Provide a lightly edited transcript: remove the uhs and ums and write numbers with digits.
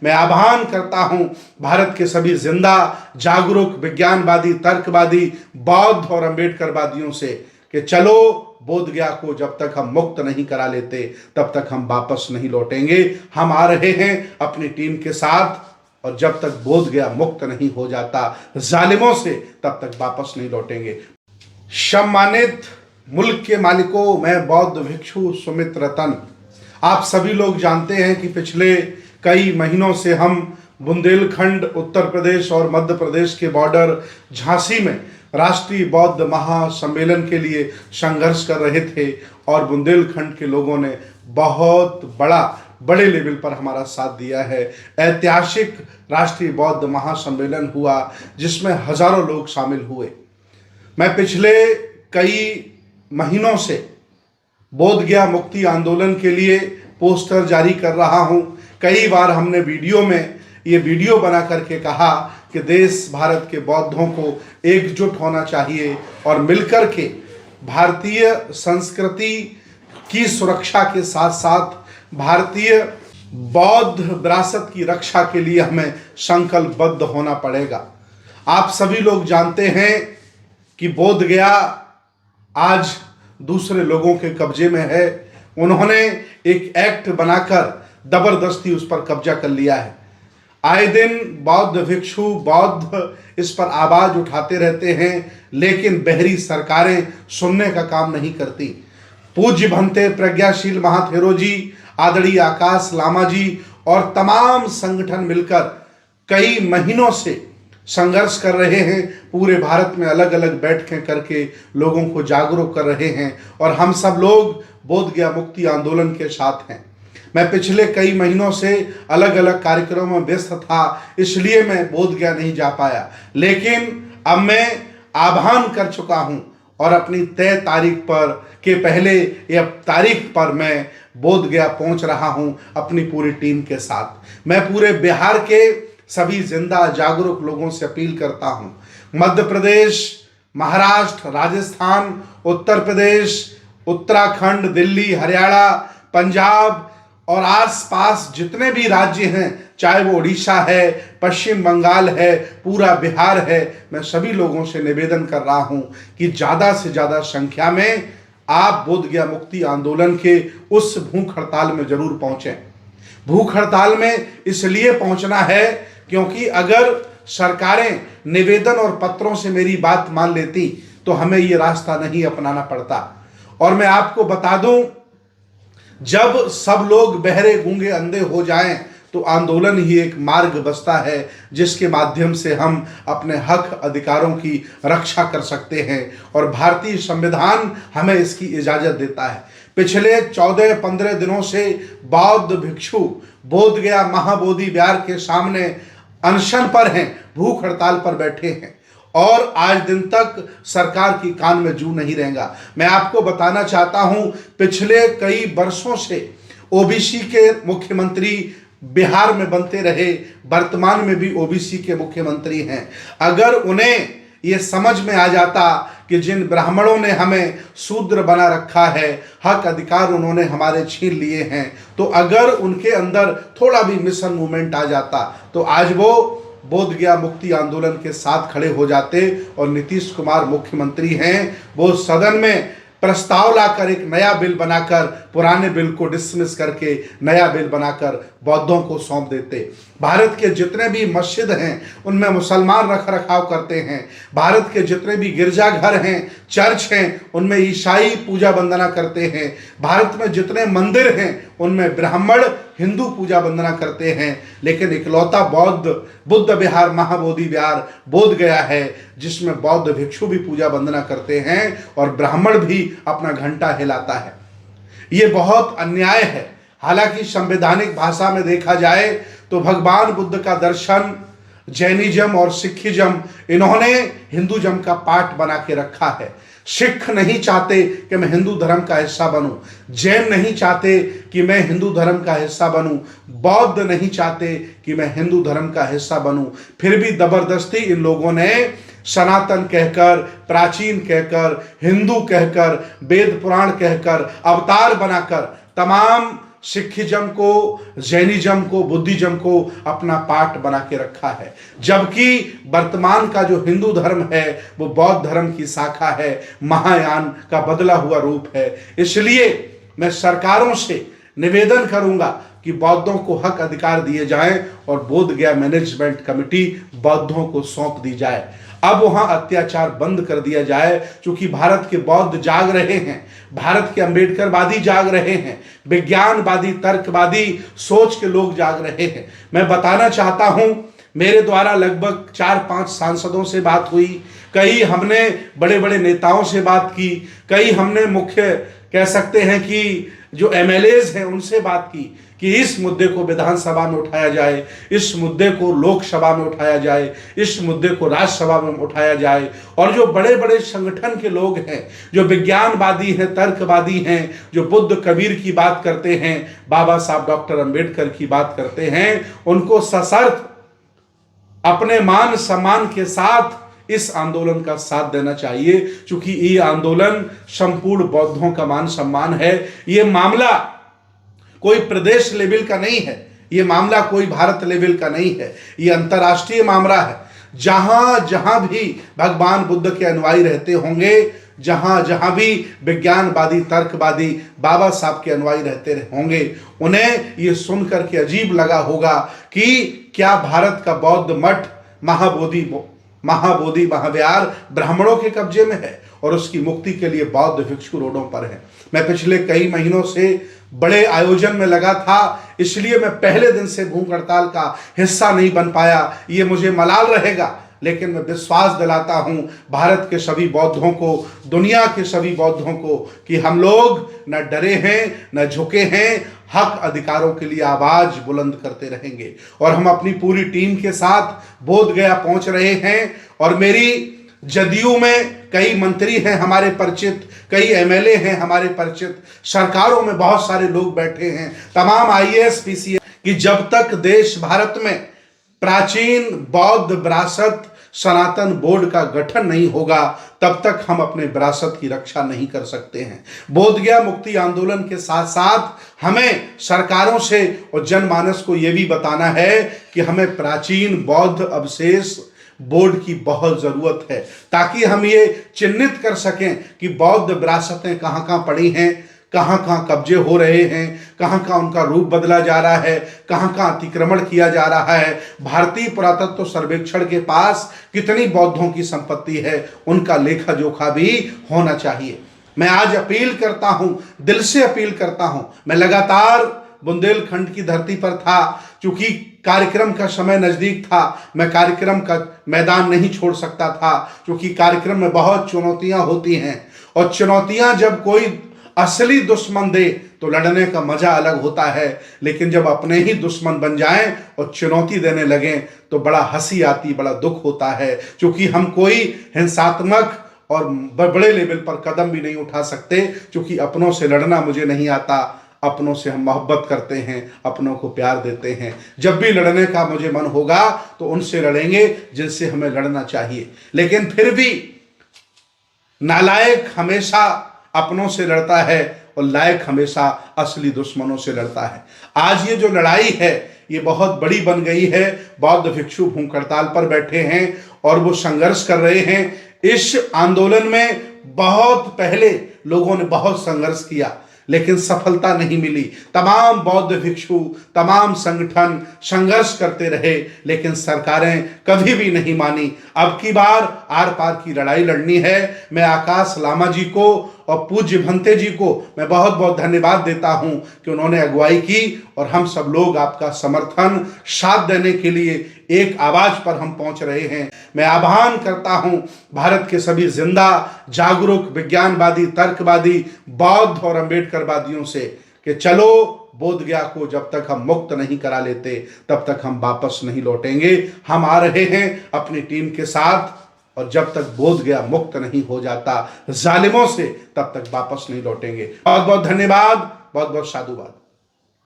मैं आह्वान करता हूं भारत के सभी जिंदा जागरूक विज्ञानवादी तर्कवादी बौद्ध और अम्बेडकरवादियों से कि चलो बोध गया को जब तक हम मुक्त नहीं करा लेते तब तक हम वापस नहीं लौटेंगे। हम आ रहे हैं अपनी टीम के साथ, और जब तक बोध गया मुक्त नहीं हो जाता जालिमों से तब तक वापस नहीं लौटेंगे। सम्मानित मुल्क के मालिकों, मैं बौद्ध भिक्षु सुमित रतन, आप सभी लोग जानते हैं कि पिछले कई महीनों से हम बुंदेलखंड, उत्तर प्रदेश और मध्य प्रदेश के बॉर्डर झांसी में राष्ट्रीय बौद्ध महासम्मेलन के लिए संघर्ष कर रहे थे, और बुंदेलखंड के लोगों ने बहुत बड़े लेवल पर हमारा साथ दिया है। ऐतिहासिक राष्ट्रीय बौद्ध महासम्मेलन हुआ जिसमें हजारों लोग शामिल हुए। मैं पिछले कई महीनों से बोध गया मुक्ति आंदोलन के लिए पोस्टर जारी कर रहा हूं। कई बार हमने वीडियो बना करके कहा कि देश भारत के बौद्धों को एकजुट होना चाहिए और मिलकर के भारतीय संस्कृति की सुरक्षा के साथ साथ भारतीय बौद्ध विरासत की रक्षा के लिए हमें संकल्पबद्ध होना पड़ेगा। आप सभी लोग जानते हैं कि बोध गया आज दूसरे लोगों के कब्जे में है। उन्होंने एक एक्ट बनाकर जबरदस्ती उस पर कब्जा कर लिया है। आए दिन बौद्ध भिक्षु बौद्ध इस पर आवाज उठाते रहते हैं, लेकिन बहरी सरकारें सुनने का काम नहीं करती। पूज्य भंते प्रज्ञाशील महाथेरो जी, आदरणीय आकाश लामा जी और तमाम संगठन मिलकर कई महीनों से संघर्ष कर रहे हैं। पूरे भारत में अलग अलग बैठकें करके लोगों को जागरूक कर रहे हैं, और हम सब लोग बोध गया मुक्ति आंदोलन के साथ हैं। मैं पिछले कई महीनों से अलग अलग कार्यक्रमों में व्यस्त था, इसलिए मैं बोध गया नहीं जा पाया, लेकिन अब मैं आह्वान कर चुका हूं और अपनी तय तारीख पर के पहले या तारीख पर मैं बोध गया पहुंच रहा हूं अपनी पूरी टीम के साथ। मैं पूरे बिहार के सभी जिंदा जागरूक लोगों से अपील करता हूं, मध्य प्रदेश, महाराष्ट्र, राजस्थान, उत्तर प्रदेश, उत्तराखंड, दिल्ली, हरियाणा, पंजाब और आसपास जितने भी राज्य हैं, चाहे वो उड़ीसा है, पश्चिम बंगाल है, पूरा बिहार है, मैं सभी लोगों से निवेदन कर रहा हूं कि ज़्यादा से ज़्यादा संख्या में आप बोध गया मुक्ति आंदोलन के उस भूख हड़ताल में जरूर पहुंचें। भूख हड़ताल में इसलिए पहुंचना है क्योंकि अगर सरकारें निवेदन और पत्रों से मेरी बात मान लेती तो हमें ये रास्ता नहीं अपनाना पड़ता। और मैं आपको बता दूं, जब सब लोग बहरे गूंगे अंधे हो जाएं तो आंदोलन ही एक मार्ग बसता है जिसके माध्यम से हम अपने हक अधिकारों की रक्षा कर सकते हैं, और भारतीय संविधान हमें इसकी इजाजत देता है। पिछले 14-15 दिनों से बौद्ध भिक्षु बोध गया महाबोधि विहार के सामने अनशन पर हैं, भूख हड़ताल पर बैठे हैं, और आज दिन तक सरकार की कान में जू नहीं रहेगा। मैं आपको बताना चाहता हूं, पिछले कई वर्षों से ओबीसी के मुख्यमंत्री बिहार में बनते रहे, वर्तमान में भी ओबीसी के मुख्यमंत्री हैं। अगर उन्हें ये समझ में आ जाता कि जिन ब्राह्मणों ने हमें शूद्र बना रखा है, हक अधिकार उन्होंने हमारे छीन लिए हैं, तो अगर उनके अंदर थोड़ा भी मिशन मूवमेंट आ जाता तो आज वो बोध गया मुक्ति आंदोलन के साथ खड़े हो जाते। और नीतीश कुमार मुख्यमंत्री हैं, वो सदन में प्रस्ताव लाकर एक नया बिल बनाकर पुराने बिल को डिसमिस करके नया बिल बनाकर बौद्धों को सौंप देते। भारत के जितने भी मस्जिद हैं उनमें मुसलमान रख रखाव करते हैं। भारत के जितने भी गिरजाघर हैं, चर्च हैं, उनमें ईसाई पूजा वंदना करते हैं। भारत में जितने मंदिर हैं उनमें ब्राह्मण हिंदू पूजा वंदना करते हैं, लेकिन इकलौता बुद्ध विहार महाबोधि विहार बोध गया है जिसमें बौद्ध भिक्षु भी पूजा वंदना करते हैं और ब्राह्मण भी अपना घंटा हिलाता है। ये बहुत अन्याय है। हालांकि संवैधानिक भाषा में देखा जाए तो भगवान बुद्ध का दर्शन जैनिज्म और सिखिज्म इन्होंने हिंदूज्म का पार्ट बना के रखा है। सिख नहीं चाहते कि मैं हिंदू धर्म का हिस्सा बनूं, जैन नहीं चाहते कि मैं हिंदू धर्म का हिस्सा बनूं, बौद्ध नहीं चाहते कि मैं हिंदू धर्म का हिस्सा बनूं। फिर भी जबरदस्ती इन लोगों ने सनातन कहकर, प्राचीन कहकर, हिंदू कहकर, वेद पुराण कहकर, अवतार बनाकर तमाम सिखिज्म को, जैनिज्म को, बुद्धिज्म को अपना पार्ट बना के रखा है, जबकि वर्तमान का जो हिंदू धर्म है वो बौद्ध धर्म की शाखा है, महायान का बदला हुआ रूप है। इसलिए मैं सरकारों से निवेदन करूंगा कि बौद्धों को हक अधिकार दिए जाएं और बोध गया मैनेजमेंट कमेटी बौद्धों को सौंप दी जाए। अब वहां अत्याचार बंद कर दिया जाए, क्योंकि भारत के बौद्ध जाग रहे हैं, भारत के अंबेडकरवादी जाग रहे हैं, विज्ञानवादी तर्कवादी सोच के लोग जाग रहे हैं। मैं बताना चाहता हूं, मेरे द्वारा लगभग 4-5 सांसदों से बात हुई, कई हमने बड़े बड़े नेताओं से बात की, कई हमने मुख्य कह सकते हैं कि जो एमएलएज हैं उनसे बात की कि इस मुद्दे को विधानसभा में उठाया जाए, इस मुद्दे को लोकसभा में उठाया जाए, इस मुद्दे को राज्यसभा में उठाया जाए। और जो बड़े बड़े संगठन के लोग हैं, जो विज्ञानवादी हैं, तर्कवादी हैं, जो बुद्ध कबीर की बात करते हैं, बाबा साहब डॉक्टर अंबेडकर की बात करते हैं, उनको सशर्त अपने मान सम्मान के साथ इस आंदोलन का साथ देना चाहिए, क्योंकि ये आंदोलन संपूर्ण बौद्धों का मान सम्मान है। ये मामला कोई प्रदेश लेवल का नहीं है, ये मामला कोई भारत लेवल का नहीं है, ये अंतर्राष्ट्रीय मामला है। जहां जहां भी भगवान बुद्ध के अनुयायी रहते होंगे, जहां जहां भी विज्ञानवादी तर्कवादी बाबा साहब के अनुयायी रहते होंगे, उन्हें ये सुनकर के अजीब लगा होगा कि क्या भारत का बौद्ध मठ महाबोधि महाविहार ब्राह्मणों के कब्जे में है और उसकी मुक्ति के लिए बौद्ध भिक्षु रोडों पर हैं। मैं पिछले कई महीनों से बड़े आयोजन में लगा था, इसलिए मैं पहले दिन से भूख हड़ताल का हिस्सा नहीं बन पाया, ये मुझे मलाल रहेगा। लेकिन मैं विश्वास दिलाता हूं भारत के सभी बौद्धों को, दुनिया के सभी बौद्धों को, कि हम लोग न डरे हैं न झुके हैं, हक अधिकारों के लिए आवाज बुलंद करते रहेंगे। और हम अपनी पूरी टीम के साथ बोध गया पहुंच रहे हैं। और मेरी जदयू में कई मंत्री हैं हमारे परिचित, कई एमएलए हैं हमारे परिचित, सरकारों में बहुत सारे लोग बैठे हैं, तमाम आईएएस पीसीएस, कि जब तक देश भारत में प्राचीन बौद्ध विरासत सनातन बोर्ड का गठन नहीं होगा, तब तक हम अपने विरासत की रक्षा नहीं कर सकते हैं। बोध गया मुक्ति आंदोलन के साथ साथ हमें सरकारों से और जनमानस को यह भी बताना है कि हमें प्राचीन बौद्ध अवशेष बोर्ड की बहुत जरूरत है, ताकि हम ये चिन्हित कर सकें कि बौद्ध विरासतें कहाँ कहाँ पड़ी हैं, कहाँ कहाँ कब्जे हो रहे हैं, कहाँ कहाँ उनका रूप बदला जा रहा है, कहाँ कहाँ अतिक्रमण किया जा रहा है। भारतीय पुरातत्व सर्वेक्षण के पास कितनी बौद्धों की संपत्ति है, उनका लेखा जोखा भी होना चाहिए। मैं आज अपील करता हूं, दिल से अपील करता हूं। मैं लगातार बुंदेलखंड की धरती पर था, क्योंकि कार्यक्रम का समय नजदीक था, मैं कार्यक्रम का मैदान नहीं छोड़ सकता था, क्योंकि कार्यक्रम में बहुत चुनौतियां होती हैं। और चुनौतियां जब कोई असली दुश्मन दे तो लड़ने का मजा अलग होता है, लेकिन जब अपने ही दुश्मन बन जाएं और चुनौती देने लगें तो बड़ा हंसी आती, बड़ा दुख होता है। क्योंकि हम कोई हिंसात्मक और बड़े लेवल पर कदम भी नहीं उठा सकते, क्योंकि अपनों से लड़ना मुझे नहीं आता। अपनों से हम मोहब्बत करते हैं, अपनों को प्यार देते हैं। जब भी लड़ने का मुझे मन होगा तो उनसे लड़ेंगे जिनसे हमें लड़ना चाहिए। लेकिन फिर भी नालायक हमेशा अपनों से लड़ता है और लायक हमेशा असली दुश्मनों से लड़ता है। आज ये जो लड़ाई है ये बहुत बड़ी बन गई है। बौद्ध भिक्षु भूख हड़ताल पर बैठे हैं और वो संघर्ष कर रहे हैं। इस आंदोलन में बहुत पहले लोगों ने बहुत संघर्ष किया, लेकिन सफलता नहीं मिली। तमाम बौद्ध भिक्षु, तमाम संगठन संघर्ष करते रहे, लेकिन सरकारें कभी भी नहीं मानी। अब की बार आर पार की लड़ाई लड़नी है। मैं आकाश लामा जी को और पूज्य भंते जी को मैं बहुत बहुत धन्यवाद देता हूं कि उन्होंने अगुवाई की और हम सब लोग आपका समर्थन साथ देने के लिए एक आवाज पर हम पहुंच रहे हैं। मैं आह्वान करता हूं भारत के सभी जिंदा जागरूक विज्ञानवादी तर्कवादी बौद्ध और अंबेडकरवादियों से कि चलो बोध गया को जब तक हम मुक्त नहीं करा लेते तब तक हम वापस नहीं लौटेंगे। हम आ रहे हैं अपनी टीम के साथ, और जब तक बोध गया मुक्त नहीं हो जाता जालिमों से तब तक वापस नहीं लौटेंगे। बहुत बहुत धन्यवाद, बहुत बहुत साधुवाद।